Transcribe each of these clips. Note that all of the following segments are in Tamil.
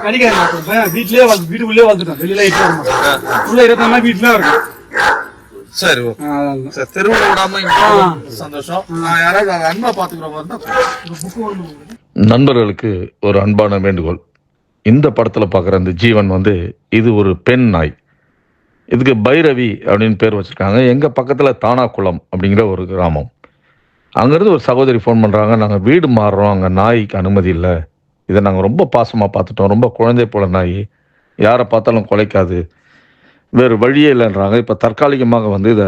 கிடைக்காது. வீட்டுக்குள்ளே வளர்த்துட்டோம். வெளியில உள்ள 24 நாள் வீட்டுல இருக்கும். சரி, சரி. தெருவில் விடாம சந்தோஷம். நான் யாராவது அன்பா பாத்துக்கிறோம். நண்பர்களுக்கு ஒரு அன்பான வேண்டுகோள். இந்த படத்துல பாக்குற அந்த ஜீவன் வந்து இது ஒரு பெண் நாய். இதுக்கு பைரவி அப்படின்னு பேர் வச்சிருக்காங்க. எங்க பக்கத்துல தானாக்குளம் அப்படிங்கிற ஒரு கிராமம். அங்கிருந்து ஒரு சகோதரி ஃபோன் பண்றாங்க, நாங்க வீடு மாறுறோம், அங்க நாய்க்கு அனுமதி இல்லை, இதை நாங்க ரொம்ப பாசமா பார்த்துட்டோம், ரொம்ப குழந்தை போல நாய், யாரை பார்த்தாலும் குலைக்காது, வேறு வழியே இல்லைன்றாங்க. இப்போ தற்காலிகமாக வந்து இதை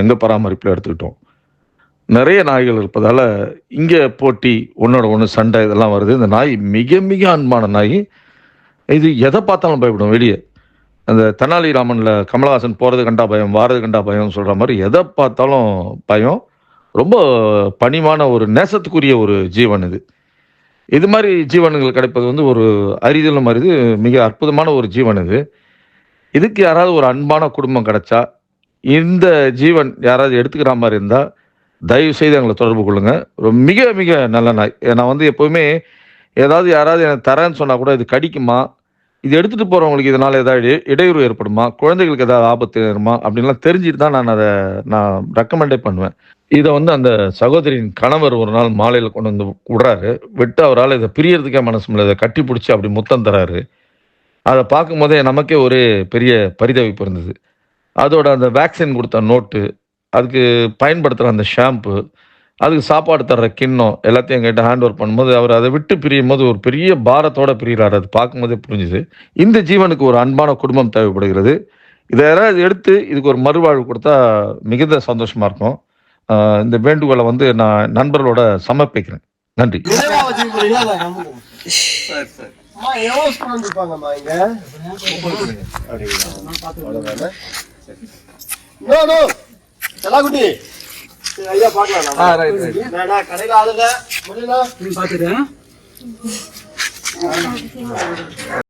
எங்கள் பராமரிப்பில் எடுத்துக்கிட்டோம். நிறைய நாய்கள் இருப்பதால் இங்கே போட்டி, ஒன்றோட ஒன்று சண்டை இதெல்லாம் வருது. இந்த நாய் மிக மிக அன்பான நாய். இது எதை பார்த்தாலும் பயப்படும். வெளியே அந்த தெனாலிராமனில் கமலஹாசன் போகிறது கண்டா பயம், வாரது கண்டா பயம் சொல்கிற மாதிரி எதை பார்த்தாலும் பயம். ரொம்ப பணிவான ஒரு நேசத்துக்குரிய ஒரு ஜீவன் இது. இது மாதிரி ஜீவன்கள் கிடைப்பது வந்து ஒரு அரிதிலும் அரிது, மிக அற்புதமான ஒரு ஜீவன் இது. இதுக்கு யாராவது ஒரு அன்பான குடும்பம் கிடைச்சா, இந்த ஜீவன் யாராவது எடுத்துக்கிற மாதிரி இருந்தால் தயவு செய்து எங்களை தொடர்பு கொள்ளுங்க. மிக மிக நல்ல நாய். நான் வந்து எப்போவுமே யாராவது எனக்கு தரேன்னு சொன்னால் கூட இது கடிக்குமா, இது எடுத்துகிட்டு போகிறவங்களுக்கு இதனால் ஏதாவது இடையூறு ஏற்படுமா, குழந்தைகளுக்கு ஏதாவது ஆபத்து ஏறுமா அப்படின்லாம் தெரிஞ்சுட்டு தான் நான் ரெக்கமெண்டே பண்ணுவேன். இதை வந்து அந்த சகோதரியின் கணவர் ஒரு நாள் மாலையில் கொண்டு வந்து விடுறாரு. விட்டு அவரால் இதை பிரியறதுக்கே மனசு இல்லை. இதை கட்டி பிடிச்சி அப்படி முத்தம் தராரு. அதை பார்க்கும் போதே நமக்கே ஒரு பெரிய பரிதவிப்பு இருந்தது. அதோட அந்த வேக்சின் கொடுத்த நோட்டு, அதுக்கு பயன்படுத்துகிற அந்த ஷாம்பு, அதுக்கு சாப்பாடு தர்ற கிண்ணம் எல்லாத்தையும் எங்கிட்ட ஹேண்ட் ஓவர் பண்ணும்போது அவர் அதை விட்டு பிரியும் போது ஒரு பெரிய பாரத்தோட பிரிகிறார். அது பார்க்கும்போதே புரிஞ்சுது. இந்த ஜீவனுக்கு ஒரு அன்பான குடும்பம் தேவைப்படுகிறது. இதை யாராவது எடுத்து இதுக்கு ஒரு மறுவாழ்வு கொடுத்தா மிகுந்த சந்தோஷமா இருக்கும். இந்த வேண்டுகோளை வந்து நான் நண்பர்களோட சமர்ப்பிக்கிறேன். நன்றி. ஐயா பாக்கலாம் கடையில ஆளுங்க பாத்துட்டேன்.